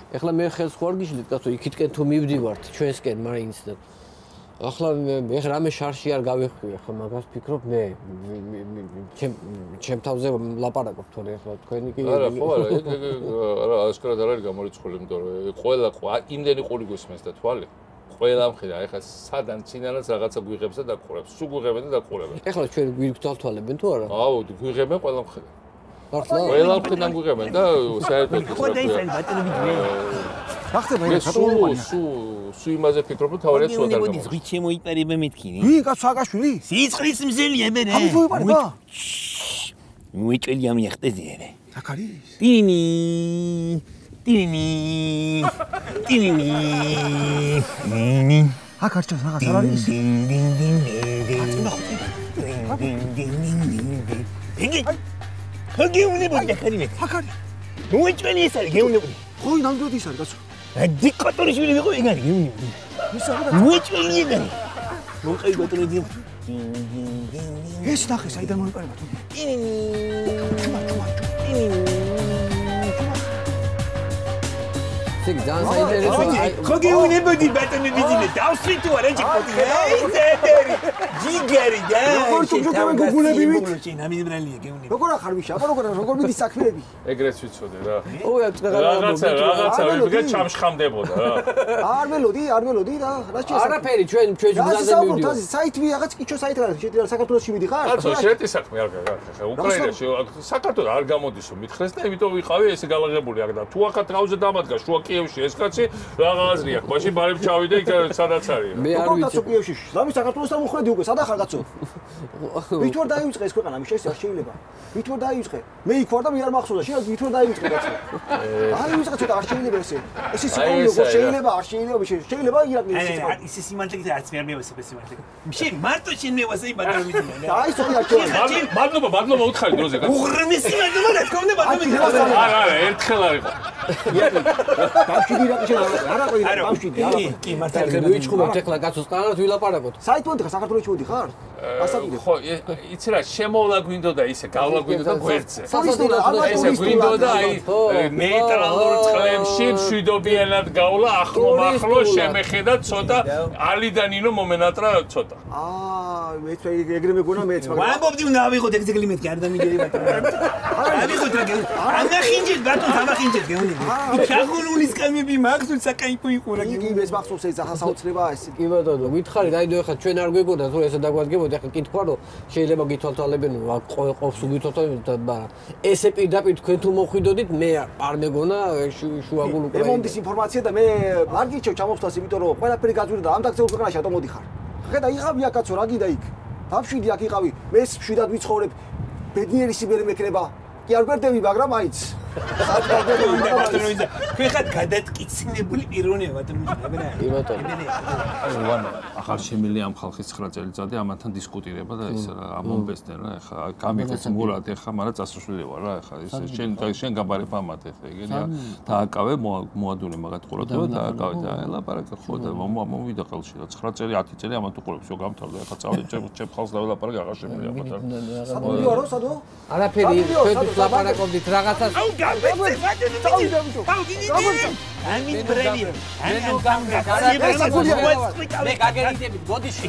ეხლა მე ხელს ხوار გიშლით, კაცო, იქითკენ თუ მივდივართ ჩვენსკენ მაინც და ახლა ეხლა რამე შარში არ გავიხვი, ახლა მაგას ფიქრობ მე ჩემ თავზე ლაპარაკობ თორე ახლა თქვენი კი არა ხო არა ასკარად არ არის გამორიცხული, იმიტომ რომ ყველა იმდენი ყური გვისმენს და თვალი ყველა მხედა ეხლა სადან წინანაც რაღაცა გვიღებს და დაყურებს, სულ გვიღებენ და დაყურებენ. ეხლა ჩვენ გვირგვთვალთვალებენ თუ არა? აუ, გვიღებენ ყველა მხედა. ყველა მხედან გვიღებენ და საერთოდ ხო და ის არის ბატონები გვი. გახდება ეს სუ იმაზე ფიქრობ რომ თავარია სულ არ გამოდის ღვით შემოიყარება მეთქინი. ვინ კაცო აკაშვილი? სიცხლის მზელია მე. ამი თუ იყარება? მოიჭელი ამიახტეზე მე. აქ არის? ტინი. აქ არჩას რაღაც არ არის? გეუნებოდი ხარიმე. აქ არის. მოიჭელი ეს არის გეუნებოდი. ხო ნამდვილად ის არის კაცო. დიქტატორიშვილი ვიყო ეგ არის გეუნებოდი. მოიჭელი ეგ არის. მოყევი ბატონები. ეს ნახე საიდან მოიყარება თუ? ეგ ძალიან საინტერესოა. ხო გეუნებოდი ბატონები ძინე დავსვი თუ არა ჯიკოდი. აი ზეთერი. ჯიგერი და. როგორ თუქებენ გუგულებივით? ნამიბრალია გეუნები. როგორ ახარ ვიშა? როგორ მიდის საქმეები? ეგრეც ვიცოდე რა. ოი რაღაცა ვიგე ჩამშხამდებოდა რა. არ მელოდი და რა შეიძლება? არაფერი ჩვენ გზაზე მივდივართ. საიტი რაღაც კიჩო საიტი რა შეიძლება საქართველოში მიდიხარ? კაცო შეტი საქმე არ გაგახე. უკრაინაში საქართველოს არ გამოდისო მითხრეს და იმიტომ ვიყავი ესე გალაღებული აქ და თუ ახლა თავზე დამადგა შუა კიევში ეს კაცი რაღაცრი აქვს. მაშინ ბარებ ჩავიდე იქ სადაც არის. მე არ ვიცი. კაცო კიევში. სამი საქართველოს და მოხვედი უკვე სადა ხარ კაცო? ვით ვერ დაივიწყე ეს ქვეყანა მის შეიძლება. ვით ვერ დაივიწყე? მე იქ ვარ და მე არ მახსოვდა. შეიძლება ვით ვერ დაივიწყე კაცო. დაივიწყე ცოტა არ შეიძლება ესე. ეს სიყვარული როგორ შეიძლება? არ შეიძლება ირაკლის სიყვარული. ის სიმანტლით არც მე არ მევასებ ეს სიმანტლით. შენ მარტო შენ მევასებ ბატონები ძინე. აი სწორი არ შეიძლება. მადლობა უთხარი დროზე კაცო. უღრმესი მადლობა რა თქმა უნდა ბატონები. არა ერთხელ არ იყო. ბავშვი ირაკლის არა ყო ბავშვი. კი მართლა ვიჩხუბებთ ეხლა კაცოს ყანათ ვილაპარაკოთ. საით მოდიხარ საქართველოში მოდიხარ? ასაკიდე. ხო იცი რა შემოვლა გვინდოდა ისე გავლა გვინდოდა გვერდზე. ესე გვინდოდა აი ნეიტრალურ წყლებში მშვიდობიანად გავლა ახლო შემეხედა ცოტა ალიდანინო მომენატრა ცოტა. მეც ეგრე მეგონა მეც მაგრამ ვამბობდი უნდა ავიღოთ ეგ ძეგლი მეთქი არ დამიგერი ბატონო. ავიღოთ რა გეუნ. ამახინჯეთ ბატონო ამახინჯეთ გეუნები. ჩაღულული სკამები მახსოვს საკაიფო იყო რა. იგი მეც მახსოვს ეს ახლა საოცრება ეს. კი ბატონო, გითხარი, დაიდო ეხლა ჩვენ არ გვეგონა თუ ესე დაგვადგებოდი, ეხლა კითხვა რომ შეიძლება გითვალთვალებენ, ყოფს უგითვალთვალებენ, მაგრამ ესე პირდაპირ თქვენ თუ მოხვიდოდით, მე არ მეგონა შუაგულ უკრაინაში. მე მომდის ინფორმაცია და მე არ გიჩვევ ჩამოვსვას, იმიტომ რომ ყველაფერი გაძვირდა ამ დაქცეულ ქვეყანაში რატომ მოდიხარ? ხედა იყავი აქ კაცო, რა გინდა იქ? დავშვიდი აქ იყავი, მე მშვიდად ვიცხოვრებ. ბედნიერი სიბერე მექნება. კი არ გვერდები, მაგრამ მაინც. თქვენ ხართ გადატკიცნებული პიროვნება ბატონო. კი ბატონო. ვანა ახალ შემილი ამ ხალხის 9 წელიწადი ამათთან დისკუტირება და ის რა ამონბესდნენ რა ეხა გამიხეს მურად ეხა მაგრამ წასულშვილი ვარ რა ეხა ის შენ გაბარებ ამათ ეხა ეგენია დააკავე მოადუნე მაგათ ყურადღება დააკავე და ელაპარაკე ხო და მომვიდა ხელში რა 9 წელი 10 წელი ამათ უყურებს შო გამთავრდა ეხა წავდი ჩემ ხალხს დაველაპარაკე აღარ შემილი ამათთან სადმოიო რა სადო არაფერი თქვენ ლაპარაკობდით რაღაცას აუ გამბეცე ბატონო ამი ბრელი ანუ მე გაგერიდებით გოდიში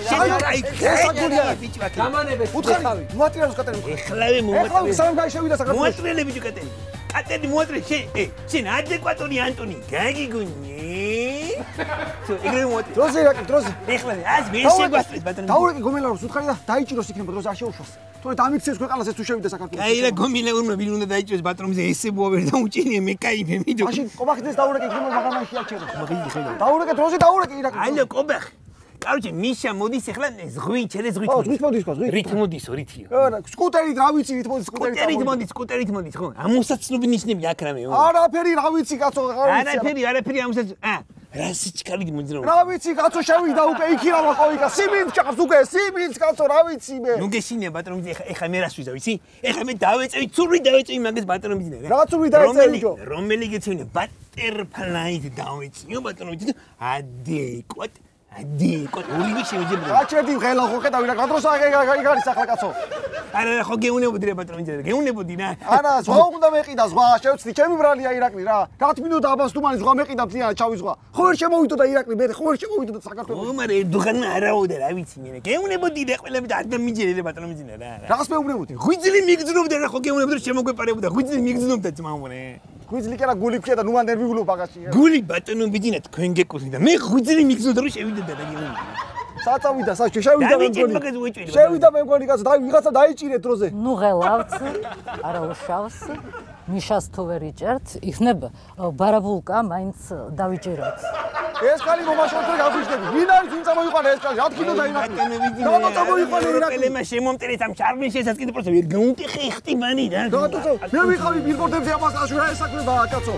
აი ესაგულია გამანებეთ უთხარი მოატრიალოს კატერი ეხლავე ეხლა სამ გაიშევიდა საქართველოს მოატრიალე ბიჭო კატერი კატერი მოატრიალე შენ ადეკვატური ანტონი გაგიგუნი ეგრე მოატრიალე დროზე ეხლა ას მე შეგვასწრებს ბატონო დაურეკი გომელაურს უთხარი და დაიჭიროს იქნება დროზე არ შეუშვას თორე დამიქცევს ქვეყანას ეს თუ შევიდა საქართველოს აი რა გომილეურმა ვინ უნდა დაიჭიროს ბატონზე ესე ბუავერ და უჭინია მე кайფე მიდო მაშინ ყობახიძეს დაურეკი გომელ მაგამაში არჩევს დაურეკე დროზე დაურეკე ირაკი აიო ყობახ კაროჩე მიშა მოდის ეხლა ზღვი ჩერე ზღვით ზღვით მოდის ხო ზღვით რით მოდის რითიო არა სკუტერით რა ვიცი რით მოდის სკუტერით მოდის ხო ამოსაცნობი ნიშნები აქ რამე არაფერი რა ვიცი კაცო არაფერი ამოსაც რასიჩკალით მოძრაო რა ვიცი კაცო შევიდა უკვე იქირავ აყოვიკა სიმინც ჭყავს უკვე სიმინც კაცო რა ვიცი მე ნუ გეშინია ბატონო ეხლა მე რას ვიზა ვიცი ეხლა მე დავეწევი ცური დავეწევი მაგას ბატონო მიზნე რა ცური დაეწევი ჯო რომელი გეცევნე ბატერფლაით დავეწიო ბატონო ვიცი ადეკვატ ადი, ორივე შევიძებდი. აჩერდი ღელა ხო ხედავი რა გადროს ეგ არის ახლა კაცო. არა, ხო გეუნებოდი რა ბატონო ინჟინერი, გეუნებოდი რა. არა, ზღვა უნდა მეყიდა ზღვა, შევცდი, ჩემი ბრალია ირაკლი რა. 10 მინუტა აბასტუმანი ზღვა მეყიდა მთლიანად ჩავი ზღვა. ხო ვერ შემოვიდოდა ირაკლი, მე ხო ვერ შემოვიდოდა საქართველოს. ო, მაგრამ დუღანა არაოდა რა ვიცი მე. გეუნებოდი რა ყველა მე არ დამიჯერე ბატონო ინჟინერი რა. რას მეუბნებოდი? ღვიძლი მიგძნობდა რა, ხო გეუნებოდი რომ შემოგვეპარებოდა, ღვიძლი მიგძნობდა ძმაუნე. ღვიძლი კი არა გული ქვია და ნუ მან ნერვიულობ ბაგაში. გული ბატონო ბიძინა თქვენ გეკუსნი და მე ღვიძლი მიგძნობდა რომ შევიდოდა და გეუნებოდი. საწავიდა საჩე შევიდა მე მგონი. შევიდა მე მგონი კაცო, ვიღაცა დაიჭირეთ დროზე. ნუ ღელავთ, არა უშავს. მიშას თუ ვერ იჭერთ, იქნებ ბარაბულკა მაინც დავიჭიროთ. ეს ხალი მომაშორდა გავიჩნდები. ვინ არის ვინ წამოიყვანა ეს ხალი? რა თქმა უნდა ირაკლი. რა წამოიყვანა ირაკლი? ელემა შემომტერეთ ამ შარმის შესაძლებელი პროცესი ვერ გაუნტიხე ხტიმანი რა. მე ვიყავი ბილბორდებზე ამას აშურა ეს საქმე ბაა კაცო.